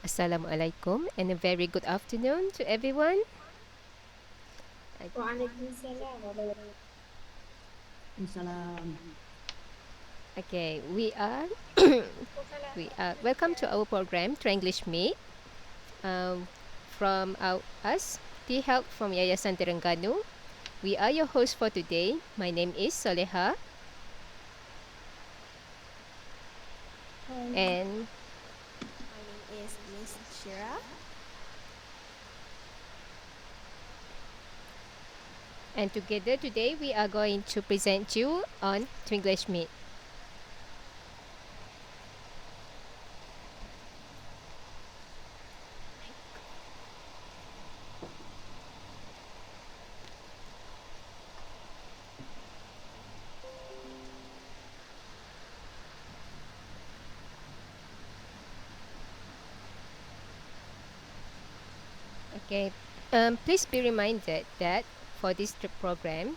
Assalamualaikum and a very good afternoon to everyone. Waalaikumsalam warahmatullahi Salam. Okay, we are welcome to our program Trenglish MEET from us, the help from Yayasan Terengganu. We are your host for today. My name is Soleha, wasallam. and My name is Miss Shira. together today we are going to present you on Trenglish MEET. Okay, please be reminded that for this program,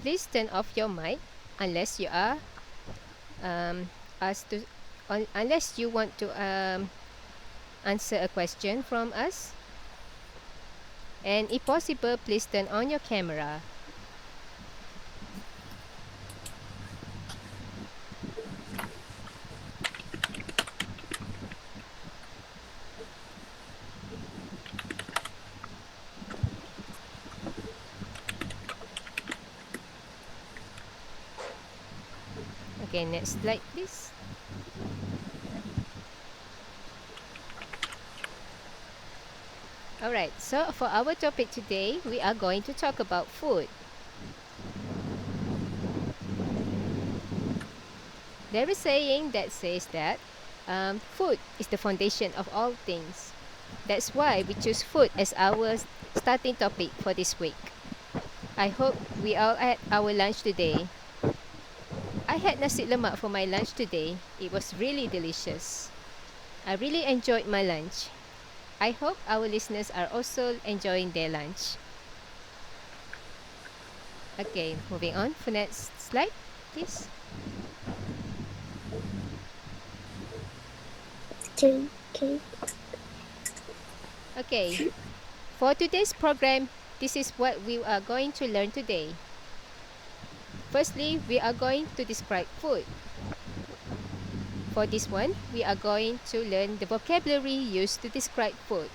please turn off your mic unless you are asked to, unless you want to answer a question from us. And if possible, please turn on your camera. Okay, next slide, please. Alright, so for our topic today, we are going to talk about food. There is a saying that says that food is the foundation of all things. That's why we choose food as our starting topic for this week. I hope we all had our lunch today. I had nasi lemak for my lunch today. It was really delicious. I really enjoyed my lunch. I hope our listeners are also enjoying their lunch. Okay, moving on for next slide, please. Okay. Okay, for today's program, this is what we are going to learn today. Firstly, we are going to describe food. For this one, we are going to learn the vocabulary used to describe food.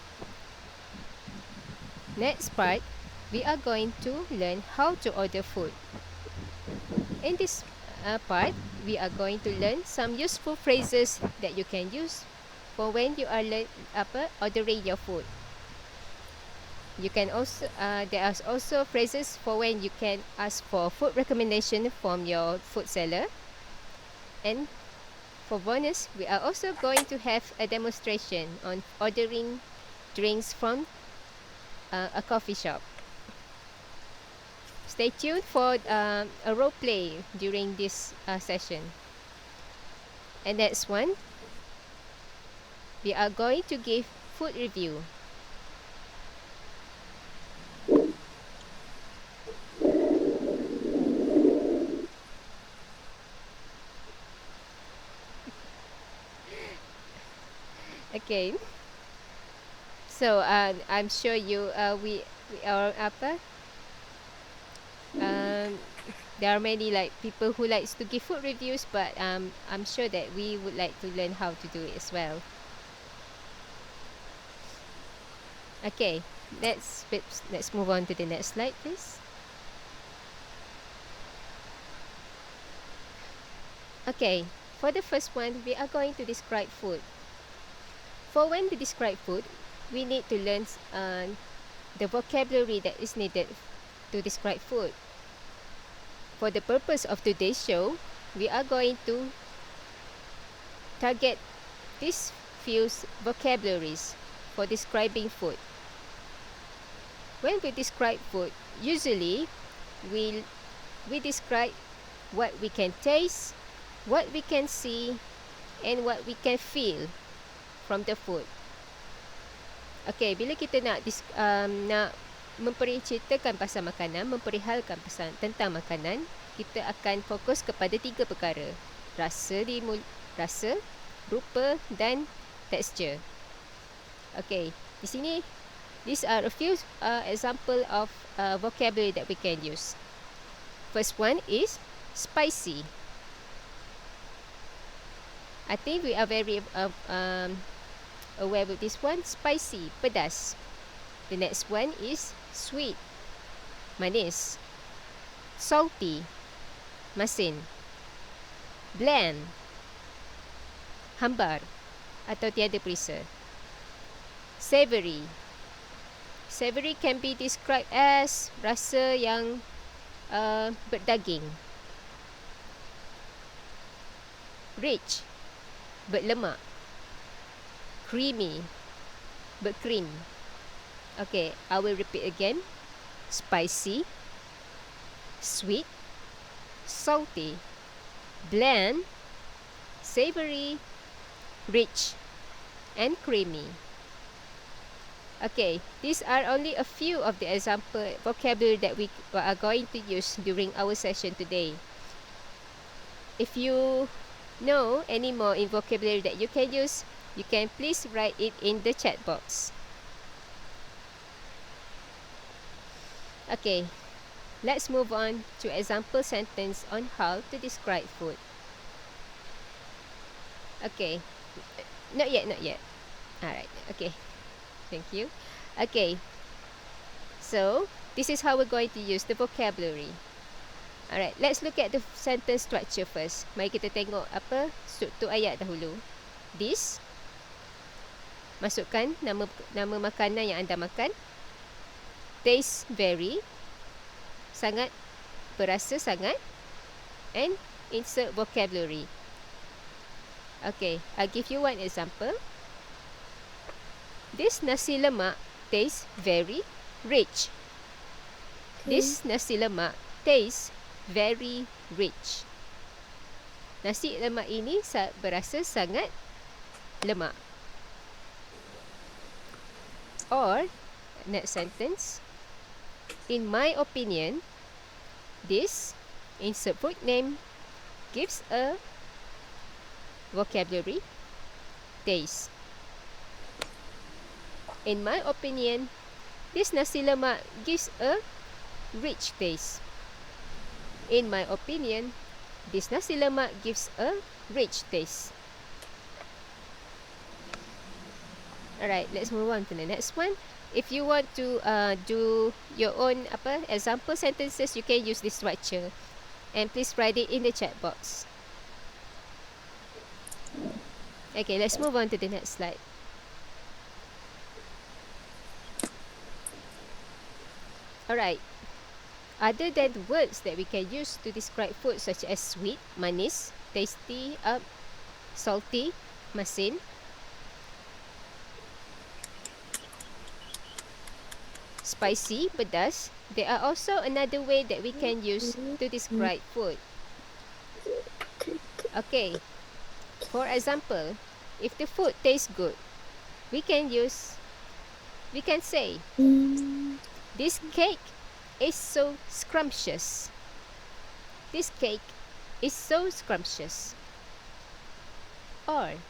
Next part, we are going to learn how to order food. In this part, we are going to learn some useful phrases that you can use for when you are ordering your food. You can also there are also phrases for when you can ask for food recommendation from your food seller. And for bonus, we are also going to have a demonstration on ordering drinks from a coffee shop. Stay tuned for a role play during this session. And next one, we are going to give food review. Okay. So I'm sure we are apa? There are many like people who likes to give food reviews, but I'm sure that we would like to learn how to do it as well. Okay, let's move on to the next slide, please. Okay, for the first one, we are going to describe food. For when we describe food, we need to learn the vocabulary that is needed to describe food. For the purpose of today's show, we are going to target these few vocabularies for describing food. When we describe food, usually we describe what we can taste, what we can see, and what we can feel from the food. Okay, bila kita nak memperceritakan pasal makanan, memperihalkan pasal tentang makanan, kita akan fokus kepada 3 perkara. Rasa, rupa dan tekstur. Okay, di sini, these are a few example of vocabulary that we can use. First one is spicy. I think we are very aware with this one. Spicy, pedas. The next one is sweet, manis. Salty, masin. Bland, hambar atau tiada perisa. Savory. Savory can be described as rasa yang berdaging. Rich, berlemak. Creamy, berkrim. Okay, I will repeat again. Spicy, sweet, salty, bland, savory, rich, and creamy. Okay, these are only a few of the example vocabulary that we are going to use during our session today. If you know any more in vocabulary that you can use, you can please write it in the chat box. Okay, let's move on to example sentence on how to describe food. Okay, not yet. Alright, okay. Thank you. Okay, so this is how we're going to use the vocabulary. Alright, let's look at the sentence structure first. Mari kita tengok apa struktur ayat dahulu. This, masukkan nama makanan yang anda makan. Taste very, sangat, berasa sangat. And insert vocabulary. Okay, I'll give you one example. This nasi lemak tastes very rich. This nasi lemak tastes very rich. Nasi lemak ini berasa sangat lemak. Or, next sentence. In my opinion, this, insert food name, gives a vocabulary, taste. In my opinion, this nasi lemak gives a rich taste. In my opinion, this nasi lemak gives a rich taste. Alright, let's move on to the next one. If you want to do your own example sentences, you can use this structure. And please write it in the chat box. Okay, let's move on to the next slide. Alright, other than the words that we can use to describe food such as sweet, manis, tasty, salty, masin, spicy, pedas, there are also another way that we can use to describe food. Okay, for example, if the food tastes good, we can say, this cake is so scrumptious. This cake is so scrumptious. Or,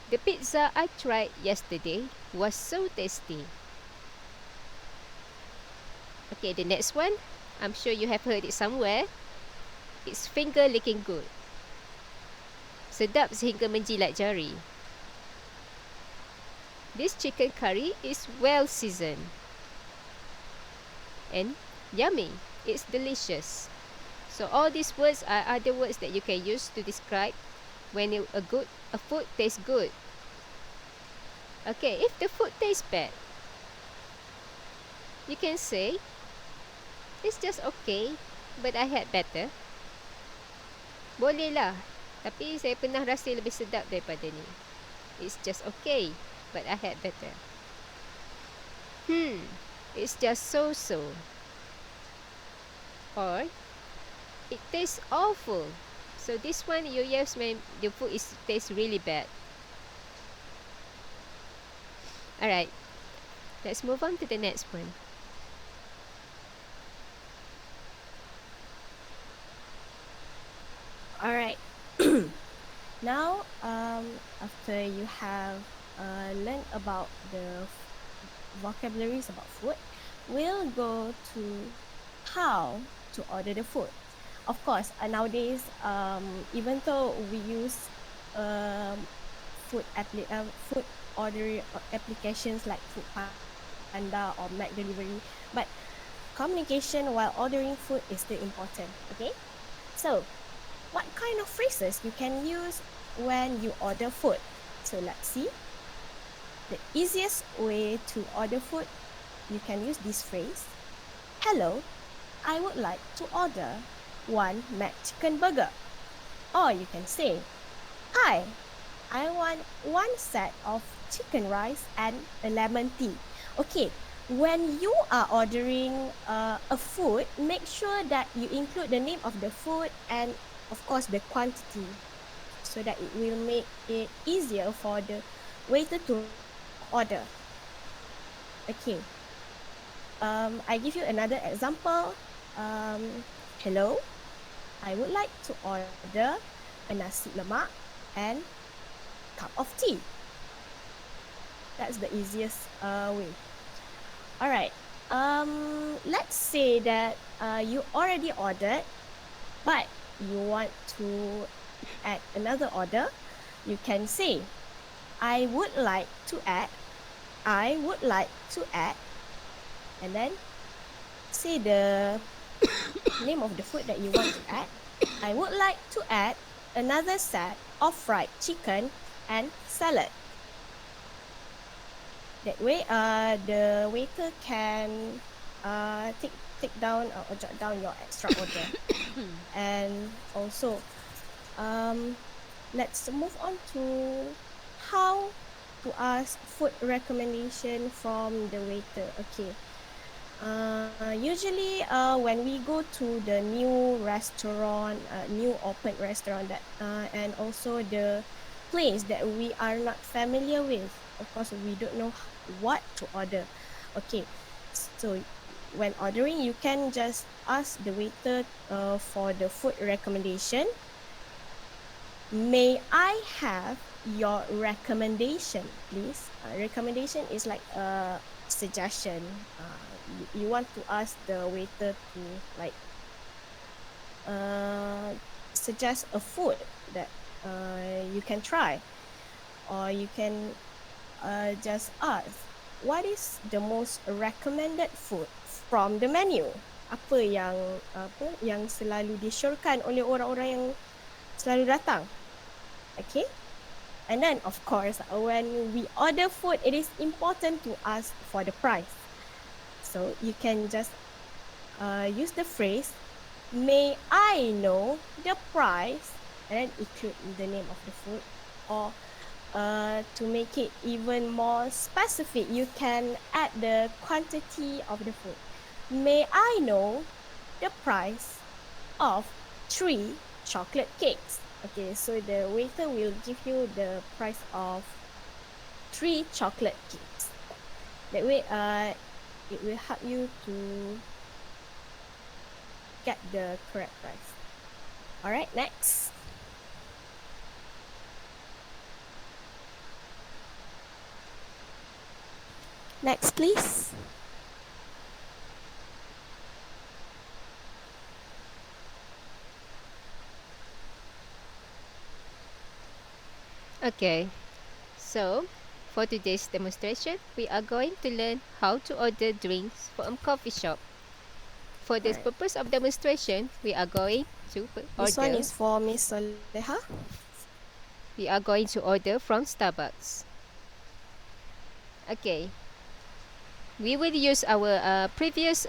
the pizza I tried yesterday was so tasty. Okay, the next one, I'm sure you have heard it somewhere. It's finger licking good. Sedap sehingga menjilat jari. This chicken curry is well seasoned. And yummy, it's delicious. So all these words are other words that you can use to describe when a food tastes good. Okay, if the food tastes bad, you can say, it's just okay, but I had better. Boleh lah, tapi saya pernah rasa lebih sedap daripada ni. It's just okay, but I had better. It's just so-so. Or, it tastes awful. So this one, you use when the food tastes really bad. Alright, let's move on to the next one. Alright. Now, after you have learn about the vocabularies about food, we'll go to how to order the food. Of course, nowadays, even though we use food order applications like Food Panda or Mac Delivery, but communication while ordering food is still important. Okay, so what kind of phrases you can use when you order food? So let's see. The easiest way to order food, you can use this phrase. Hello, I would like to order one McChicken burger. Or you can say, hi, I want one set of chicken rice and a lemon tea. Okay, when you are ordering a food, make sure that you include the name of the food and of course the quantity so that it will make it easier for the waiter to order. Okay, I give you another example. Hello, I would like to order a nasi lemak and cup of tea. That's the easiest way. All right. Let's say that you already ordered, but you want to add another order. You can say, I would like to add, I would like to add, and then say the name of the food that you want to add. I would like to add another set of fried chicken and salad. That way, the waiter can take down or jot down your extra order. And also, let's move on to how to ask food recommendation from the waiter. Okay. Usually, when we go to the new restaurant, new open restaurant, that and also the place that we are not familiar with, of course, we don't know what to order. Okay, so when ordering, you can just ask the waiter for the food recommendation. May I have your recommendation, please? Recommendation is like a suggestion. You want to ask the waiter to like suggest a food that you can try, or you can just ask, what is the most recommended food from the menu? Apa yang selalu disyorkan oleh orang-orang yang selalu datang? Okay. And then, of course, when we order food, it is important to ask for the price. So you can just use the phrase, may I know the price, and then include the name of the food. Or to make it even more specific, you can add the quantity of the food. May I know the price of 3 chocolate cakes? Okay, so the waiter will give you the price of 3 chocolate cakes. That way, it will help you to get the correct price. All right, next. Next, please. Okay, so for today's demonstration, we are going to learn how to order drinks from a coffee shop. For the Alright. purpose of demonstration, we are going to This one order. is for Miss Soleha. We are going to order from Starbucks. Okay. We will use our previous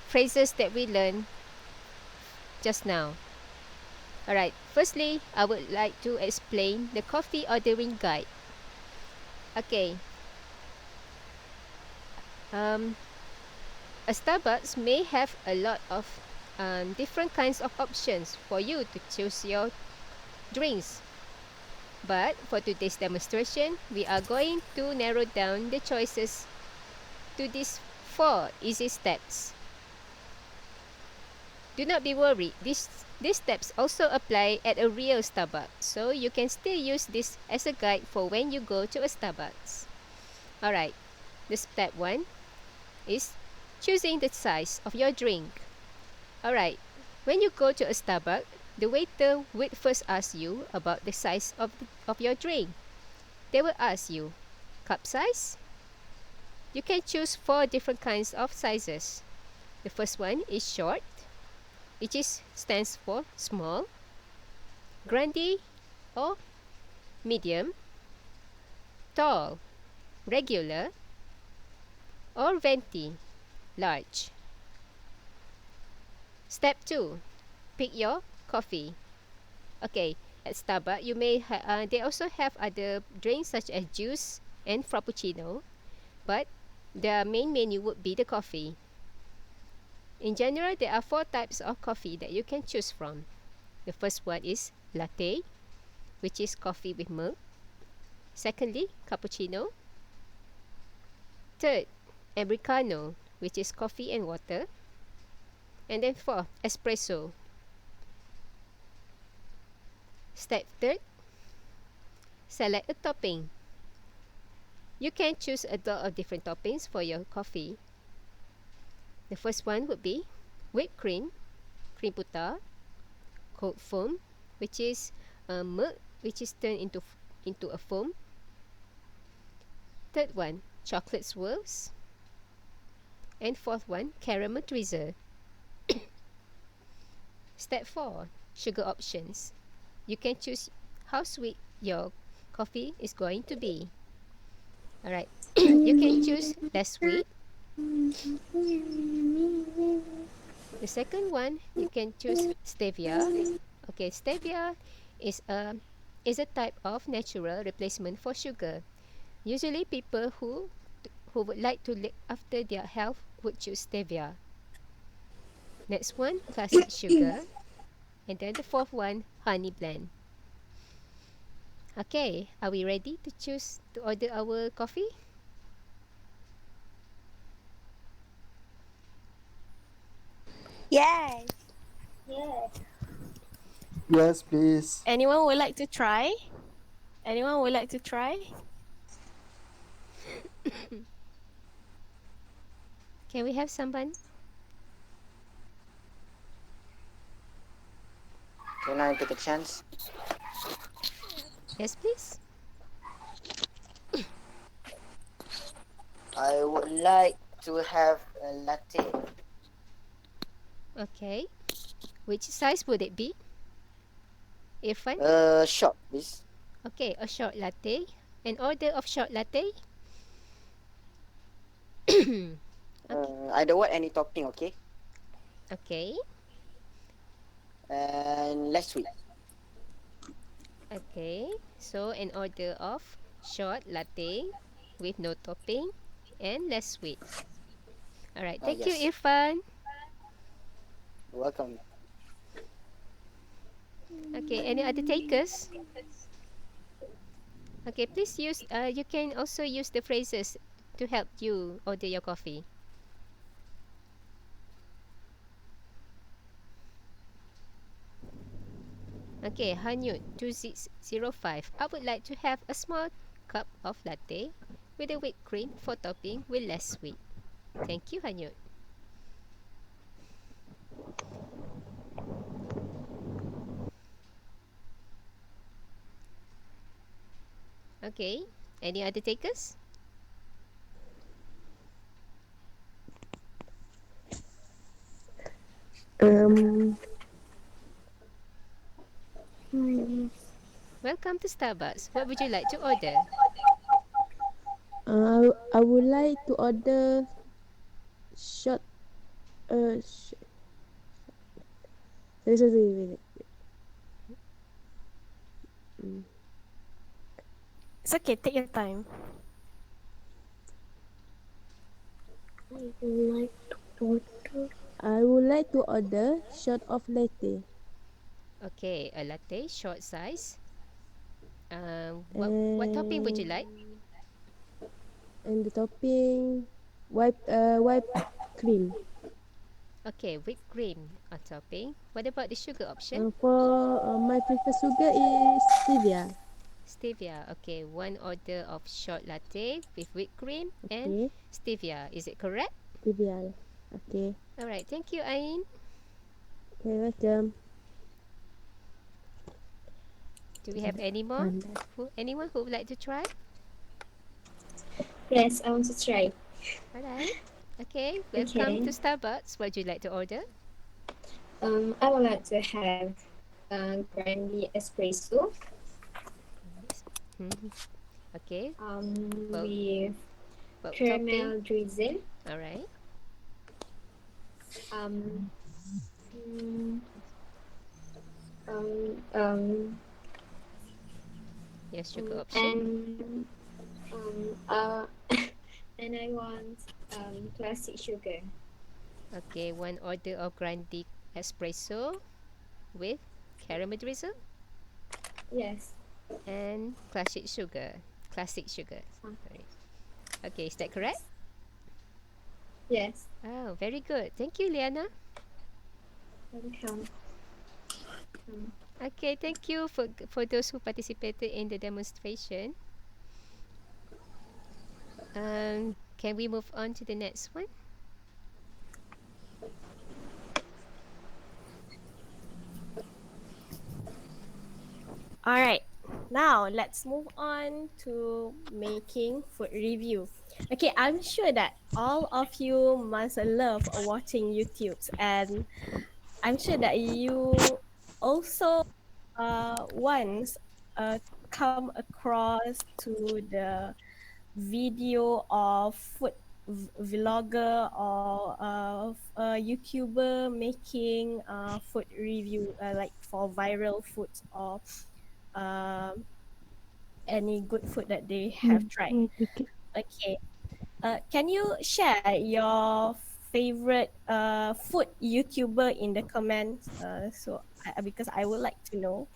phrases that we learned just now. Alright, firstly, I would like to explain the coffee ordering guide. Okay. A Starbucks may have a lot of different kinds of options for you to choose your drinks. But for today's demonstration, we are going to narrow down the choices to these 4 easy steps. Do not be worried. These These steps also apply at a real Starbucks, so you can still use this as a guide for when you go to a Starbucks. Alright, the step 1 is choosing the size of your drink. Alright, when you go to a Starbucks, the waiter will first ask you about the size of your drink. They will ask you, cup size? You can choose 4 different kinds of sizes. The first one is short, which stands for small, grande or medium, tall, regular, or venti, large. Step 2, pick your coffee. Okay, at Starbucks, they also have other drinks such as juice and frappuccino, but their main menu would be the coffee. In general, there are 4 types of coffee that you can choose from. The first one is latte, which is coffee with milk. Secondly, cappuccino. Third, americano, which is coffee and water. And then fourth, espresso. Step third, select a topping. You can choose a lot of different toppings for your coffee. The first one would be whipped cream, cream putar, cold foam, which is milk, which is turned into a foam. Third one, chocolate swirls. And fourth one, caramel drizzle. Step 4, sugar options. You can choose how sweet your coffee is going to be. Alright, you can choose less sweet. The second one, you can choose stevia. Okay, stevia is a type of natural replacement for sugar. Usually people who would like to look after their health would choose stevia. Next one, classic sugar. And then the fourth one, honey blend. Okay, are we ready to choose to order our coffee? Yes. Yes, please. Anyone would like to try? Anyone would like to try? Can we have someone? Can I take a chance? Yes, please. I would like to have a latte. Okay. Which size would it be? Irfan? Short, please. Okay, a short latte. An order of short latte. I don't want any topping, okay? Okay. And less sweet. Okay. So an order of short latte with no topping and less sweet. Alright, thank you, Yes. Irfan. Welcome. Okay, any other takers? Okay, please use. You can also use the phrases to help you order your coffee. Okay, Hanyut 2605. I would like to have a small cup of latte with a whipped cream for topping with less sweet. Thank you, Hanyut. Okay, any other takers? Um, Welcome to Starbucks. What would you like to order? I would like to order short. Uh, sh- sorry. It's okay, take your time. I would like to order short of latte. Okay, a latte, short size. What topping would you And like? and the topping white cream. Okay, whipped cream on topping. What about the sugar option? For my preferred sugar is stevia. Stevia. Okay, one order of short latte with whipped cream and Okay, stevia. Is it correct? stevia lah. Okay, All right. Thank you, Ain. okay, welcome. Do we have any more? Pandai. Anyone who would like to try? Yes, I want to try. All right. Okay. Welcome Okay. to Starbucks. What would you like to order? I would like to have grande espresso Mhm. Okay. Well, with well, topping. caramel drizzle. All right. Um, mm, um, um, Your sugar option. and uh, and I want classic sugar. Okay. One order of grande espresso with caramel drizzle Yes. and classic sugar. Classic sugar. Uh, Sorry. Okay. Is that correct? yes. Oh, very good. Thank you, Liana. Welcome. Okay, thank you for those who participated in the demonstration. Can we move on to the next one? All right. Now let's move on to making food review. Okay, I'm sure that all of you must love watching YouTubes, and I'm sure that you also once come across to the video of food vlogger or a YouTuber making food review like for viral foods or um, any good food that they have tried. Okay, can you share your favorite food YouTuber in the comments? Because I would like to know.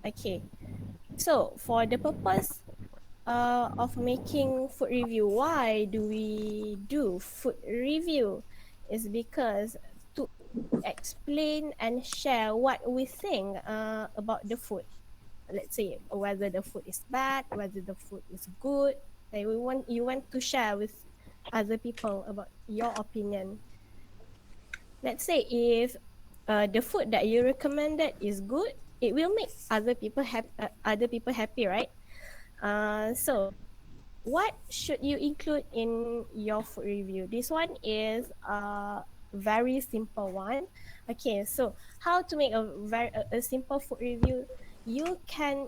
Okay, so for the purpose of making food review, why do we do food review? Is because to explain and share what we think about the food. Let's say whether the food is bad, whether the food is good. Like you want to share with other people about your opinion. Let's say if the food that you recommended is good, it will make other people happy, right? So what should you include in your food review? This one is a very simple one. Okay, so how to make a simple food review? You can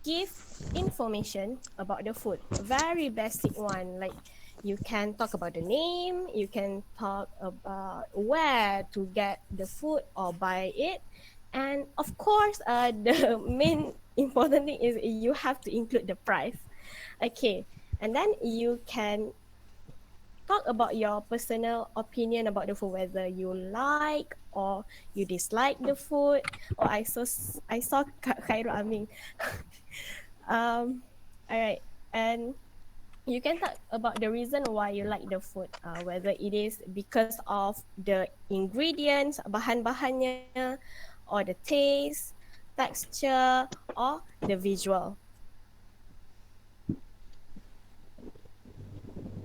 give information about the food, very basic one, like you can talk about the name, you can talk about where to get the food or buy it, and of course the main important thing is you have to include the price. Okay, and then you can talk about your personal opinion about the food, whether you like or you dislike the food. Or I saw Khairul Amin. All right, and you can talk about the reason why you like the food, whether it is because of the ingredients, bahan-bahannya, or the taste, texture, or the visual.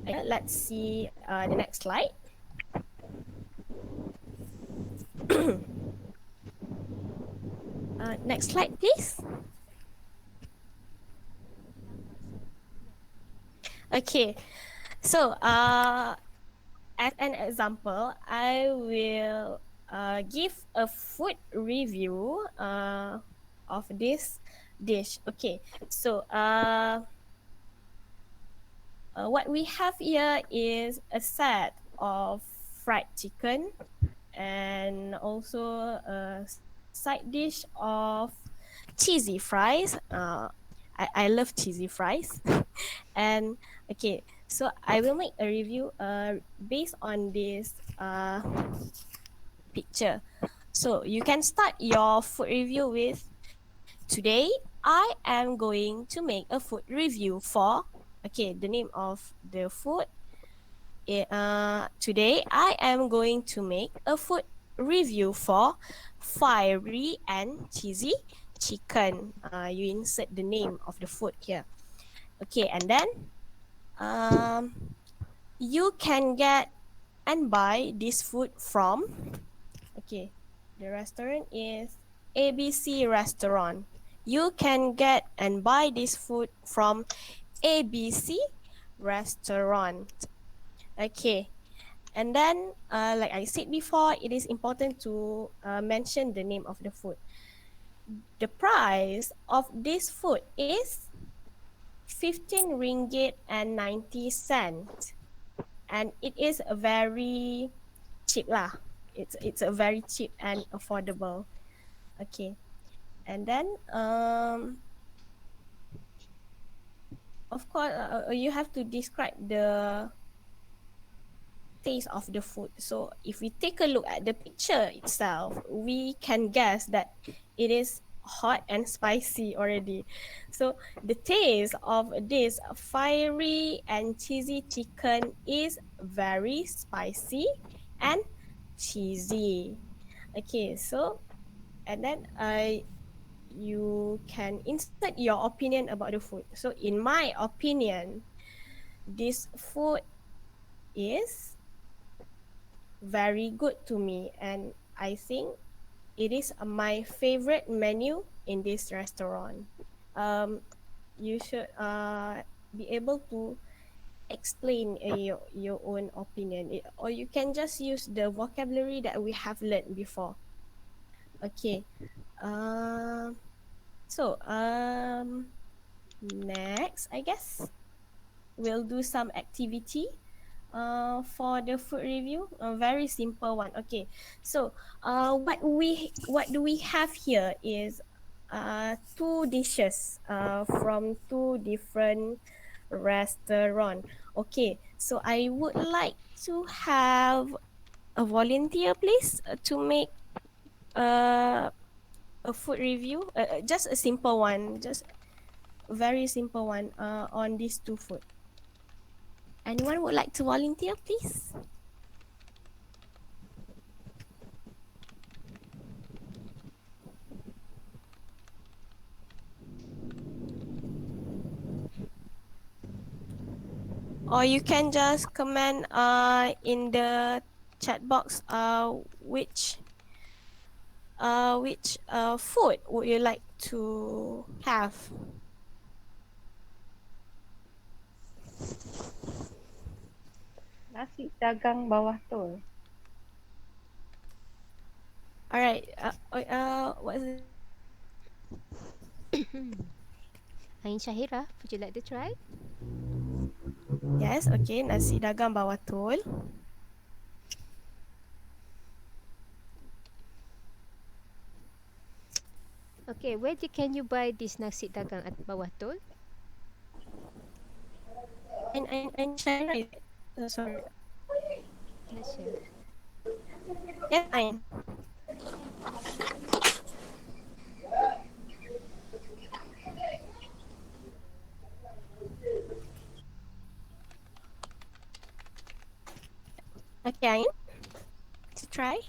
Let's see the next slide. Next slide, please. Okay, so as an example, I will give a food review of this dish. Okay, so what we have here is a set of fried chicken and also a side dish of cheesy fries. I love cheesy fries. And okay, so I will make a review based on this picture. So you can start your food review with, today I am going to make a food review for, okay, the name of the food, today I am going to make a food review for fiery and cheesy chicken. You insert the name of the food here. Okay, and then you can get and buy this food from, okay, the restaurant is ABC restaurant. You can get and buy this food from ABC restaurant. Okay, and then like I said before, it is important to mention the name of the food. The price of this food is 15 ringgit and 90 cent, and it is a very cheap lah. It's a very cheap and affordable. Okay, and then of course you have to describe the taste of the food. So if we take a look at the picture itself, we can guess that it is hot and spicy already. So the taste of this fiery and cheesy chicken is very spicy and cheesy. Okay, so and then you can insert your opinion about the food. So in my opinion, this food is very good to me, and I think it is my favorite menu in this restaurant. Um, you should be able to explain your own opinion, or you can just use the vocabulary that we have learned before. Okay. So next, I guess we'll do some activity for the food review. A very simple one. Okay, so what do we have here is two dishes from two different restaurant. Okay, so I would like to have a volunteer, please, to make a food review, just a simple one, just a very simple one on these two food. Anyone would like to volunteer, please? Or you can just comment in the chat box which food would you like to have? Nasi dagang bawah tol. All right. What's the Ain Shahira, would you like to try? yes? Okay, nasi dagang bawah tol. Okay, can you buy this nasi dagang at bawah tol? And Shaira, is it? Sorry. Not sure. Yes, Ain. Okay, Ain. To try.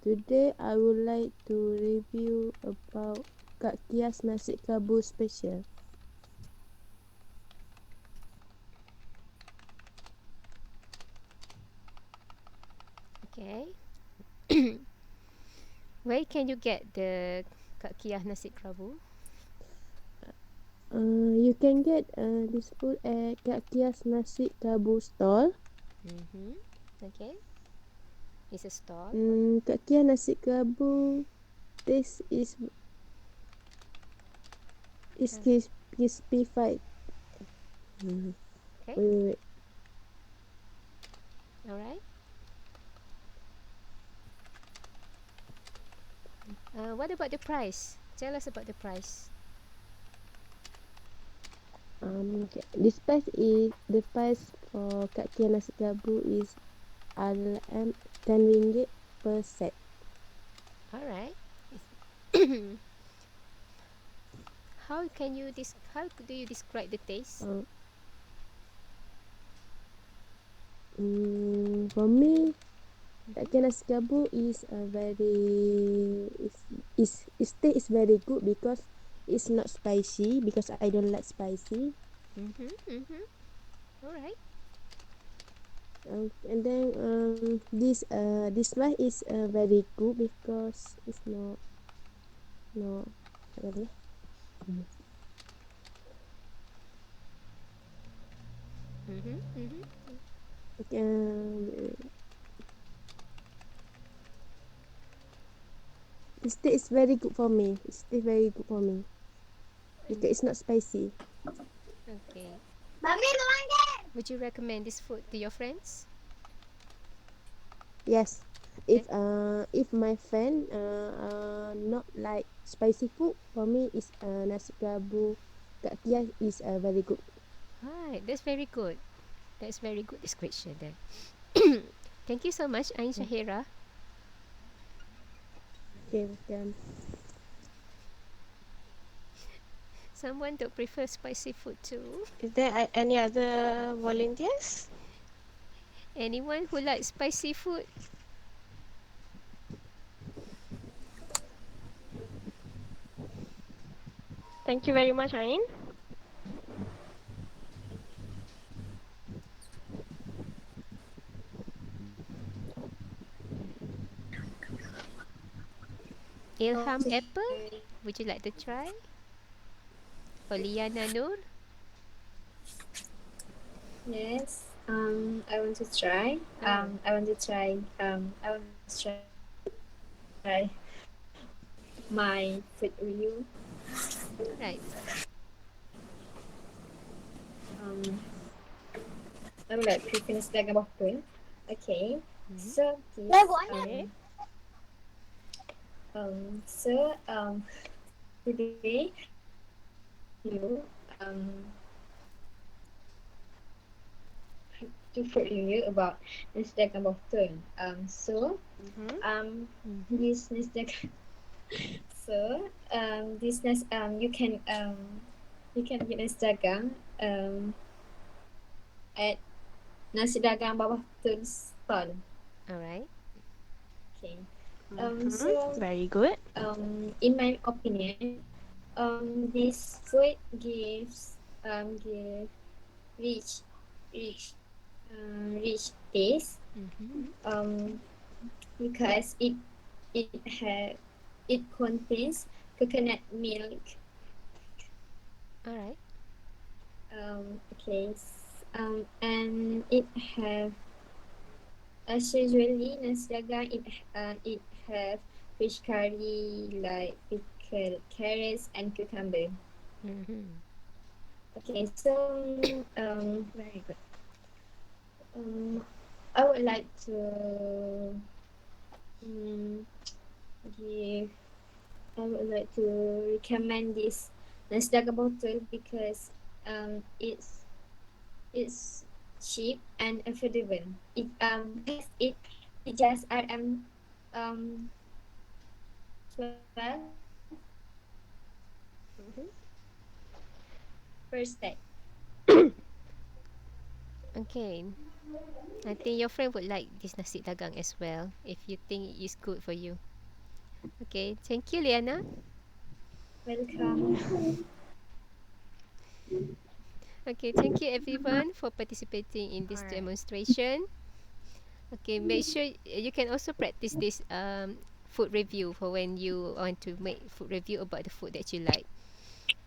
Today I would like to review about Kak Kias nasi kabul special. Okay. Where can you get the Kak Kiah nasi kerabu? You can get this food at Kak Kias nasi kabul stall. Okay. It's a stall. Kak Kias nasi kabul taste is crispy. Okay. Wait. Alright. What about the price? Tell us about the price. Okay. The price for Kak Kias nasi kabul is 10 ringgit per set. Alright. How do you describe the taste? Uh, for me, Kaki nasi kebab is a very is taste is very good because it's not spicy because I don't like spicy. Mm-hmm. Mm-hmm. All right. And then this one is very good because it's not apa dia? Mm-hmm. Mm-hmm. Um, this taste is very good for me. It's taste very good for me because it's not spicy. Okay. Would you recommend this food to your friends? Yes. Yeah. If my friend not like spicy food for me is nasi kerabu Kak Tia is very good. Right. That's very good. That's very good description then. Thank you so much, Ain Shahira. Okay, welcome. Someone don't prefer spicy food too. Is there any other volunteers? Anyone who likes spicy food? Thank you very much, Ain. Ilham Apple, Okay. would you like to try? Or Liana Nur? Yes. I want to try. Oh, I want to try. I want to try my food review. alright. Um, I would like to finish like about food. Okay. Mm-hmm. So this. Okay. Today you to for you about Instagram about turn. Mm-hmm. Mm-hmm. This Instagram. This next you can get Instagram at nasi dagang bawah tun stall. Alright. Okay. Mm-hmm. Very good. In my opinion, this food give rich rich rich taste. Mm-hmm. Um, because it have it contains coconut milk. Alright. And it have as usually nasi dagang it have fish curry like pickled carrots and cucumber. Mm-hmm. Okay, so Very good. um, I would like to um, give I would like to recommend this nasi dagang botol because it's cheap and affordable. Because it just um 12 Mm-hmm. per stack. Okay. I think your friend would like this nasi dagang as well if you think it's good for you. Okay. Thank you, Liana. Welcome. Okay. Thank you, everyone, for participating in this All right. demonstration. Okay. Make sure you can also practice this food review for when you want to make food review about the food that you like.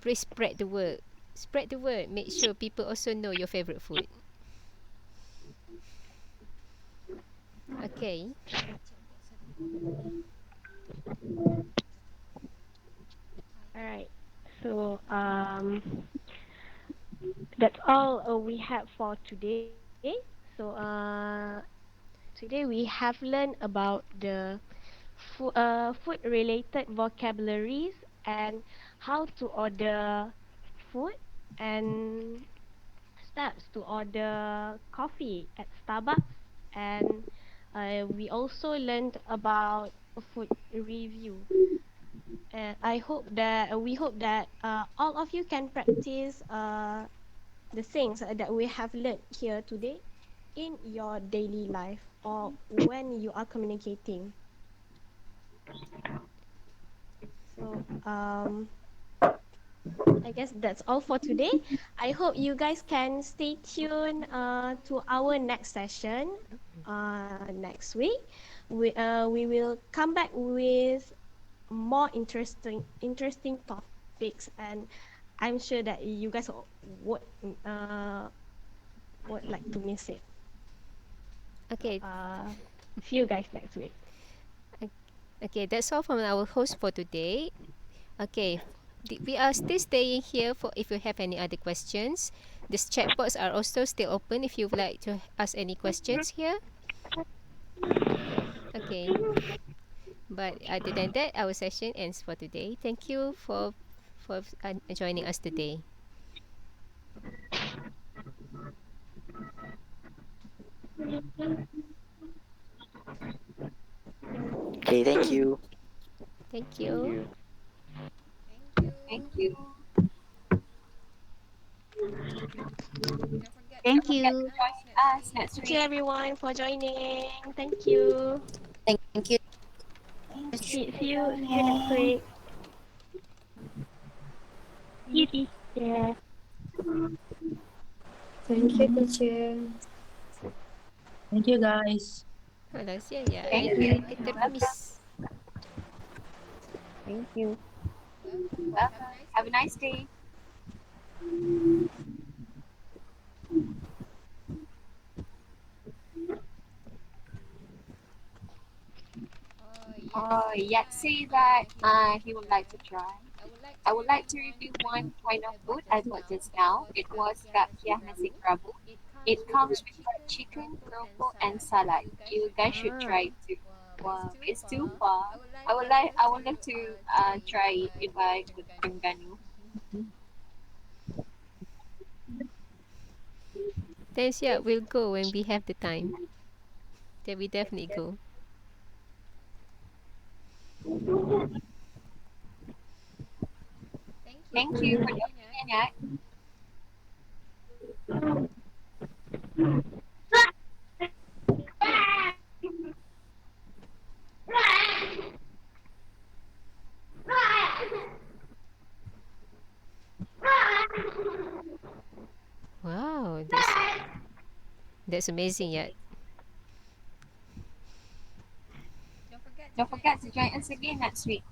Please spread the word. Spread the word. Make sure people also know your favorite food. Okay. All right. So that's all we have for today. So today we have learned about the food related vocabularies and how to order food and steps to order coffee at Starbucks, and we also learned about a food review. I hope that we hope that all of you can practice the things that we have learned here today in your daily life or when you are communicating. So I guess that's all for today. I hope you guys can stay tuned to our next session next week. We will come back with more interesting topics, and I'm sure that you guys would uh would like to miss it. So Okay. see you guys next week. Okay, that's all from our host for today. Okay, we are still staying here for if you have any other questions. These chat box are also still open if you would like to ask any questions here. Okay, but other than that, our session ends for today. Thank you for joining us today. Okay, thank you. Thank Thank you. you. Thank Thank you. you. Don't forget to Don't Thank forget join to you. us join next us week. next Thank you week. everyone for joining. Thank you. Thank you. Thank you See, for see you see you next joining. week. You teacher. Thank you, teacher. Thank you, guys. Malaysia ya, Thank you. I You're welcome. termiss. Thank you. Welcome. Have a Welcome. nice Have a day. nice day. Yet say Yet that say that he would like to he would like to try. try. I would like to I would like review to one review kind of one food kind of I food bought I just bought now. just It now. was It was gapiah nasi gapiah nasi kerabu. kerabu. It comes It with comes fried with fried chicken, chicken, keropok, and keropok, and salad. salad. You guys You should guys should try it Ah, try it too. too. Wow, but it's Wow, too it's too far. far. I would like to try it If if I go I to go to Terengganu. Terengganu. thanks. Yeah, we'll go when we have the time. Then we definitely go. Thank you Thank for you for joining joining Inat. in at Wow, that's amazing. Yeah. Don't forget to Don't join forget us to again join us next again week. next week.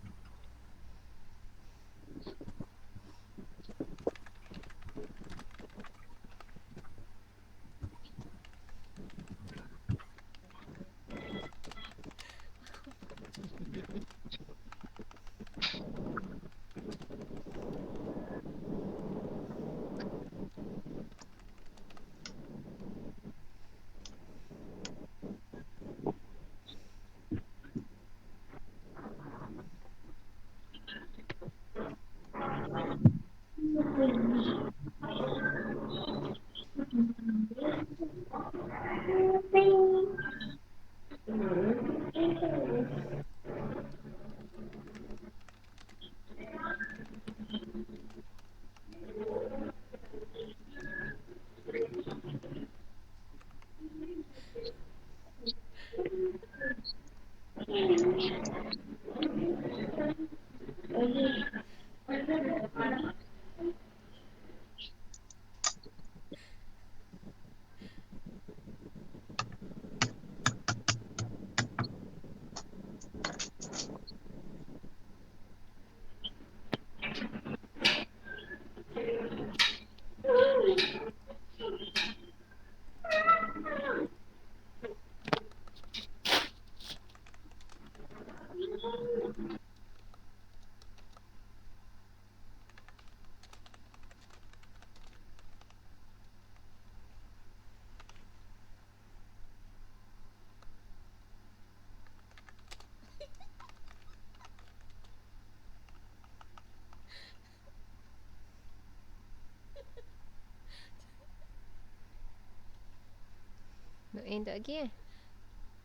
Nak end lagi eh?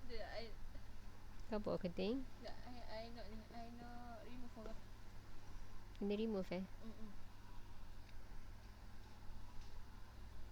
The I Kau bawa keding? the I not ni. I nak remove orang. Kena remove eh.